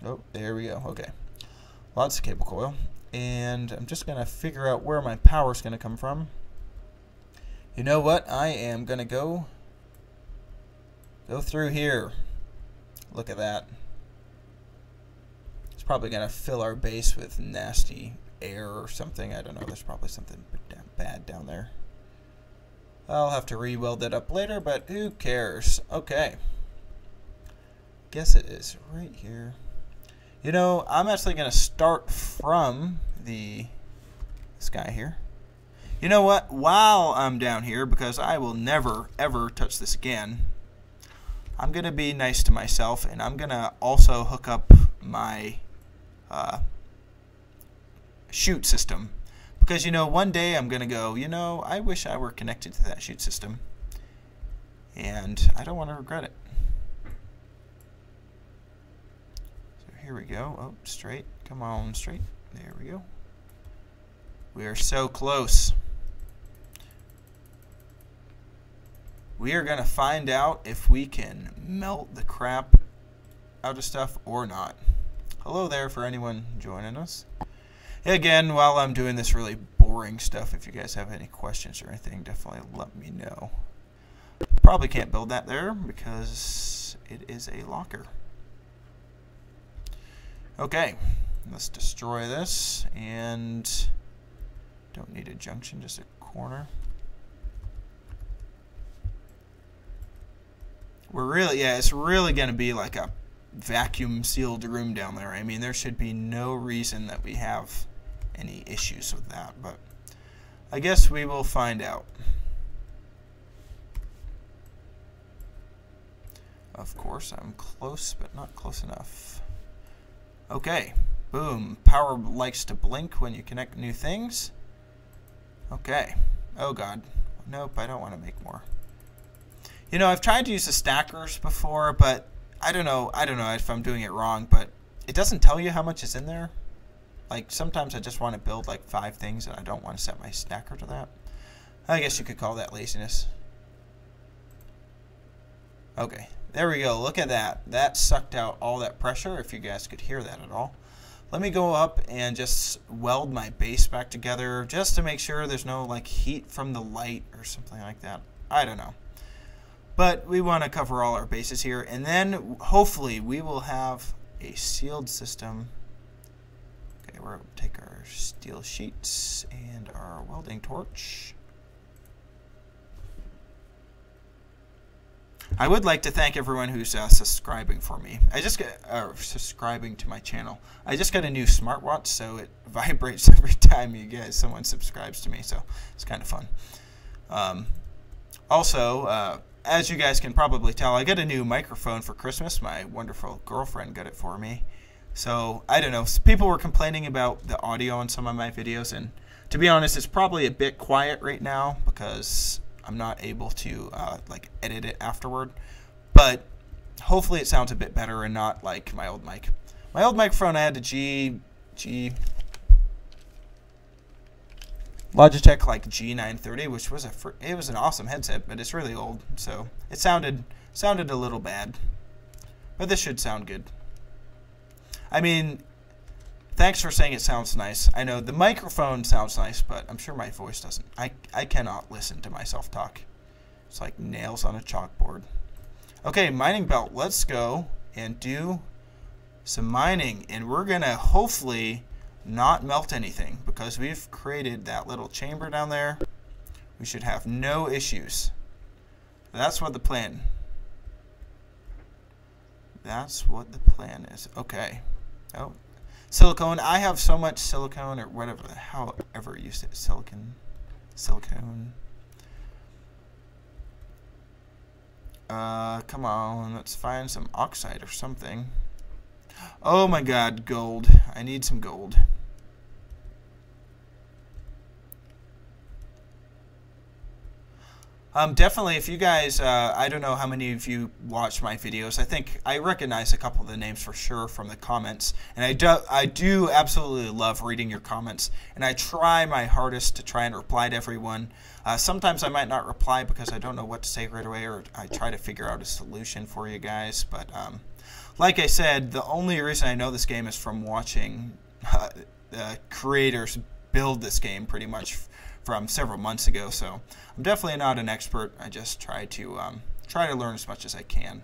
Oh, there we go. Okay. Lots of cable coil. And I'm just going to figure out where my power is going to come from. You know what? I am going to go through here. Look at that. It's probably going to fill our base with nasty air or something. I don't know. There's probably something bad down there. I'll have to re-weld it up later, but who cares? Okay. Guess it is right here. You know, I'm actually going to start from this guy here. You know what? While I'm down here, because I will never, ever touch this again, I'm going to be nice to myself, and I'm going to also hook up my chute system. Because, you know, one day I'm going to go, you know, I wish I were connected to that chute system. And I don't want to regret it. So here we go. Oh, straight. Come on, straight. There we go. We are so close. We are going to find out if we can melt the crap out of stuff or not. Hello there for anyone joining us. Again, while I'm doing this really boring stuff, if you guys have any questions or anything, definitely let me know. Probably can't build that there because it is a locker. Okay, let's destroy this, and don't need a junction, just a corner. We're really, yeah, it's really going to be like a vacuum sealed room down there. I mean, there should be no reason that we have any issues with that, but I guess we will find out. Of course, I'm close, but not close enough. Okay, boom. Power likes to blink when you connect new things. Okay. Oh god. Nope, I don't want to make more. You know, I've tried to use the stackers before, but I don't know if I'm doing it wrong, but it doesn't tell you how much is in there. Like, sometimes I just want to build like 5 things and I don't want to set my stacker to that. I guess you could call that laziness. Okay, there we go. Look at that. That sucked out all that pressure, if you guys could hear that at all. Let me go up and just weld my base back together just to make sure there's no like heat from the light or something like that. I don't know. But we want to cover all our bases here, and then hopefully we will have a sealed system. Okay, we're going to take our steel sheets and our welding torch. I would like to thank everyone who's subscribing for me. Subscribing to my channel. I just got a new smartwatch, so it vibrates every time someone subscribes to me, so it's kind of fun. Also, as you guys can probably tell, I got a new microphone for Christmas. My wonderful girlfriend got it for me. So, I don't know. People were complaining about the audio on some of my videos, and to be honest, it's probably a bit quiet right now because I'm not able to like edit it afterward. But hopefully it sounds a bit better and not like my old mic. My old microphone, I had a Logitech like G930, which was it was an awesome headset, but it's really old, so it sounded a little bad. But this should sound good. I mean, thanks for saying it sounds nice. I know the microphone sounds nice, but I'm sure my voice doesn't. I cannot listen to myself talk. It's like nails on a chalkboard. Okay, mining belt. Let's go and do some mining, and we're gonna hopefully not melt anything because we've created that little chamber down there. We should have no issues. That's what the plan. That's what the plan is. Okay. Oh, silicone. I have so much silicone, or whatever, however you say it. Silicone. Come on. Let's find some oxide or something. Oh my god, gold. I need some gold. Definitely, if you guys, I don't know how many of you watch my videos. I think I recognize a couple of the names for sure from the comments. And I do absolutely love reading your comments. And I try my hardest to try and reply to everyone. Sometimes I might not reply because I don't know what to say right away, or I try to figure out a solution for you guys. But like I said, the only reason I know this game is from watching the creators build this game pretty much from several months ago. So I'm definitely not an expert. I just try to learn as much as I can.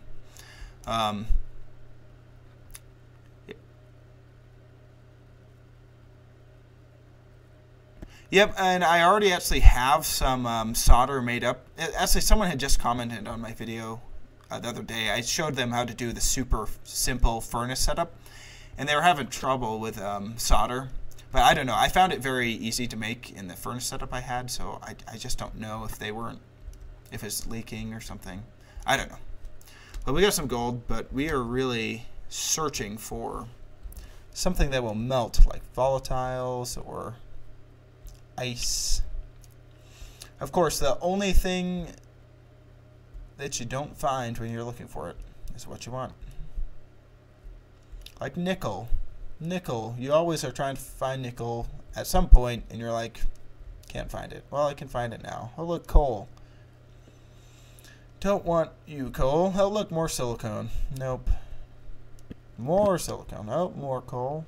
Yep, and I already actually have some solder made up. Actually, someone had just commented on my video the other day. I showed them how to do the super simple furnace setup, and they were having trouble with solder. But I don't know. I found it very easy to make in the furnace setup I had, so I just don't know if it's leaking or something. I don't know. But we got some gold, but we are really searching for something that will melt, like volatiles or ice. Of course, the only thing that you don't find when you're looking for it is what you want. Like nickel. Nickel. You always are trying to find nickel at some point, and you're like, can't find it. Well, I can find it now. Oh, look, coal. Don't want you, coal. Oh, look, more silicone. Nope. More silicone. Oh, more coal.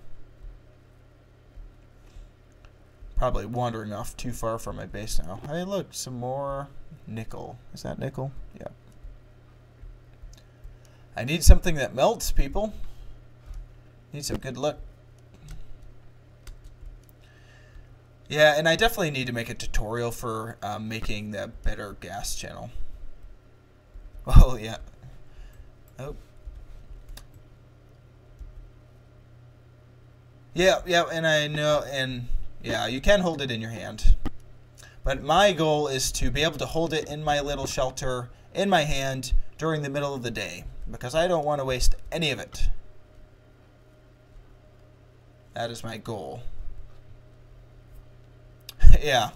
Probably wandering off too far from my base now. Hey, look, some more nickel. Is that nickel? Yeah. I need something that melts, people. Need some good luck. Yeah, and I definitely need to make a tutorial for making the better gas channel. Oh, yeah. Oh. Yeah, and I know, and yeah, you can hold it in your hand. But my goal is to be able to hold it in my little shelter, in my hand, during the middle of the day. Because I don't want to waste any of it. That is my goal. Yeah.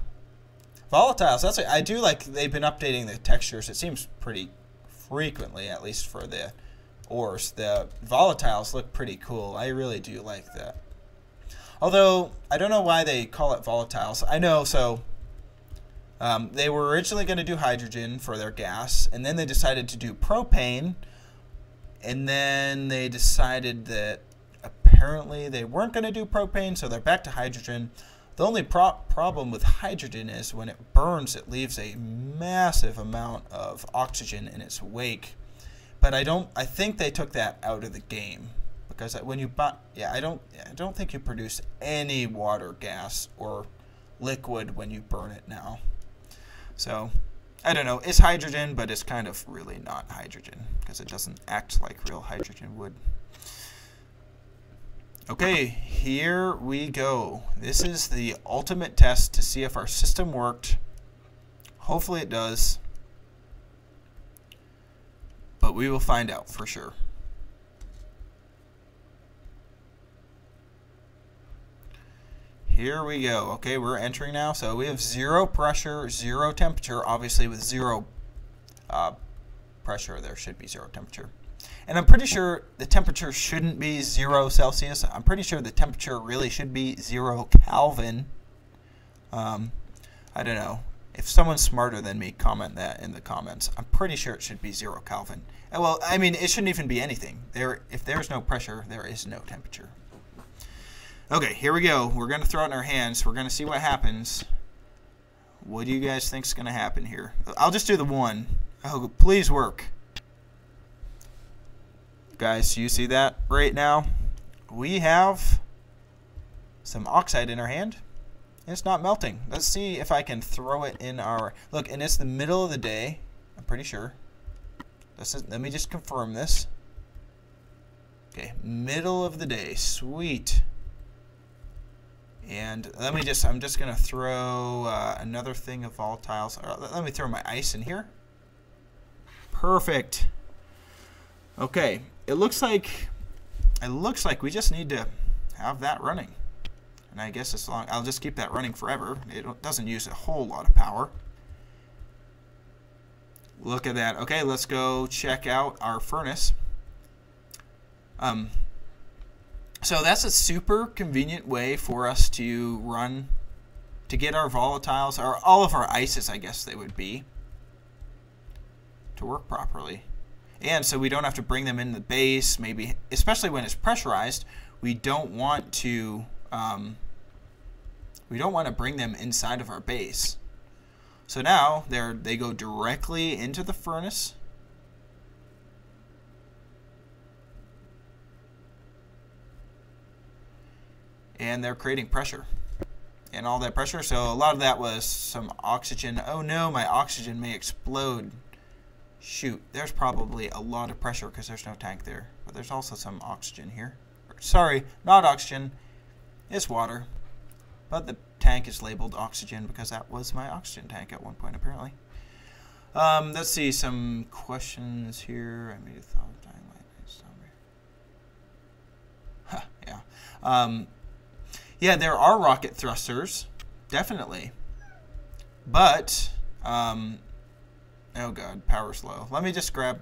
Volatiles, that's I do like they've been updating the textures. It seems pretty frequently, at least for the ores. The volatiles look pretty cool. I really do like that. Although, I don't know why they call it volatiles. I know, so they were originally going to do hydrogen for their gas, and then they decided to do propane, and then they decided that apparently they weren't going to do propane, so they're back to hydrogen. The only problem with hydrogen is when it burns, it leaves a massive amount of oxygen in its wake. But I think they took that out of the game, because when you buy, I don't think you produce any water, gas, or liquid when you burn it now. So I don't know. It's hydrogen, but it's kind of really not hydrogen because it doesn't act like real hydrogen would. Okay, here we go. This is the ultimate test to see if our system worked. Hopefully it does. But we will find out for sure. Here we go. Okay, we're entering now. So we have 0 pressure, 0 temperature. Obviously with 0 pressure, there should be 0 temperature. And I'm pretty sure the temperature shouldn't be 0 Celsius. I'm pretty sure the temperature really should be 0 Kelvin. I don't know. If someone's smarter than me, comment that in the comments. I'm pretty sure it should be 0 Kelvin. Well, I mean, it shouldn't even be anything. If there's no pressure, there is no temperature. Okay, here we go. We're going to throw it in our hands. We're going to see what happens. What do you guys think is going to happen here? I'll just do the one. Oh, please work. Guys, you see that right now? We have some oxide in our hand. It's not melting. Let's see if I can throw it in our... Look, and it's the middle of the day. I'm pretty sure. Let me just confirm this. Okay, middle of the day. Sweet. And I'm just going to throw another thing of volatiles. Let me throw my ice in here. Perfect. Okay, it looks like we just need to have that running. And I guess I'll just keep that running forever. It doesn't use a whole lot of power. Look at that. Okay, let's go check out our furnace. So that's a super convenient way for us to get our volatiles, or all of our ices, I guess they would be, to work properly. And so we don't have to bring them in the base, maybe, especially when it's pressurized. We don't want to bring them inside of our base. So now they go directly into the furnace. And they're creating pressure. And all that pressure, so a lot of that was some oxygen. Oh no, my oxygen may explode. Shoot, there's probably a lot of pressure because there's no tank there. But there's also some oxygen here. Sorry, not oxygen. It's water. But the tank is labeled oxygen because that was my oxygen tank at one point, apparently. Let's see some questions here. I made a thought of dying light. Huh, yeah. Yeah, there are rocket thrusters, definitely. But, oh god, power's low. Let me grab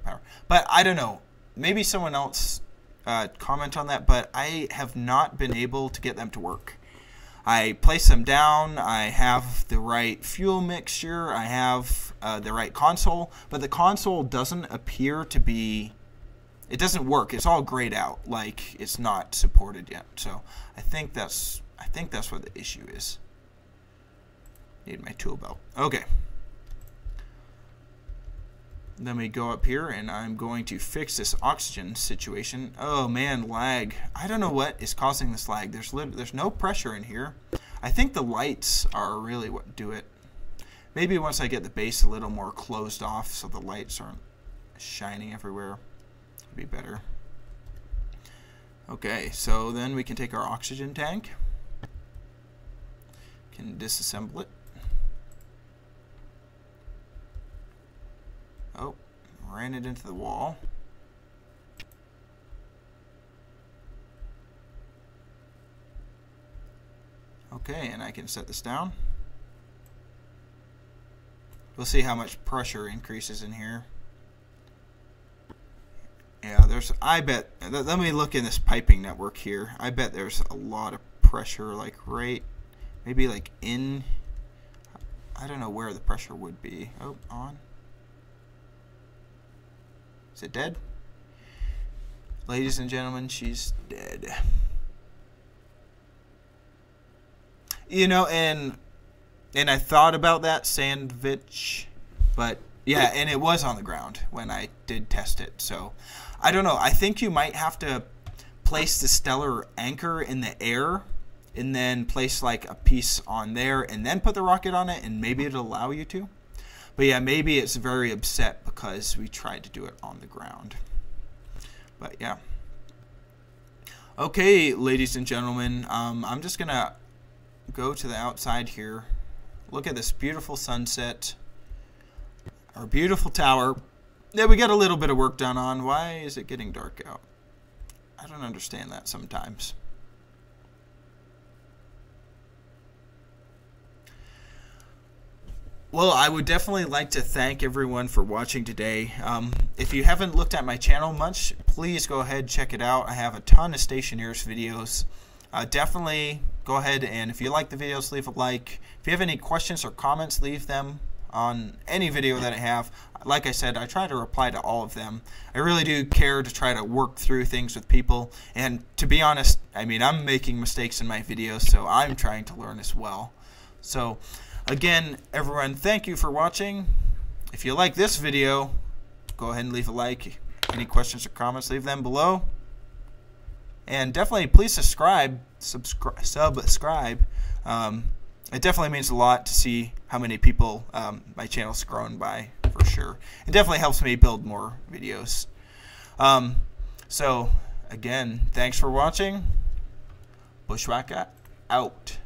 power. But I don't know. Maybe someone else comment on that, but I have not been able to get them to work. I place them down, I have the right fuel mixture, I have the right console, but the console doesn't appear to be, it doesn't work. It's all grayed out, like it's not supported yet. So I think that's what the issue is. Need my tool belt. Okay. Then we go up here, and I'm going to fix this oxygen situation. Oh man, lag. I don't know what is causing this lag. There's no pressure in here. I think the lights are really what do it. Maybe once I get the base a little more closed off so the lights aren't shining everywhere, it'd be better. Okay, so then we can take our oxygen tank. Can disassemble it. Oh, ran it into the wall. Okay, and I can set this down. We'll see how much pressure increases in here. Yeah, I bet, let me look in this piping network here. I bet there's a lot of pressure, like maybe like in, I don't know where the pressure would be. Oh, on. Is it dead? Ladies and gentlemen, she's dead. You know, and I thought about that sandwich, but yeah, and it was on the ground when I did test it. So I don't know. I think you might have to place the stellar anchor in the air and then place like a piece on there and then put the rocket on it, and maybe it'll allow you to. But yeah, maybe it's very upset because we tried to do it on the ground. But yeah. Okay, ladies and gentlemen, I'm just going to go to the outside here. Look at this beautiful sunset. Our beautiful tower that we got a little bit of work done on. Why is it getting dark out? I don't understand that sometimes. Well, I would definitely like to thank everyone for watching today. If you haven't looked at my channel much, please go ahead and check it out. I have a ton of Stationeers videos. Definitely go ahead, and if you like the videos, leave a like. If you have any questions or comments, leave them on any video that I have. Like I said, I try to reply to all of them. I really do care to try to work through things with people. And to be honest, I mean, I'm making mistakes in my videos, so I'm trying to learn as well. So again, everyone, thank you for watching. If you like this video, go ahead and leave a like. Any questions or comments, leave them below. And definitely, please subscribe. It definitely means a lot to see how many people my channel's grown by, for sure. It definitely helps me build more videos. So, again, thanks for watching. Bushwackah out.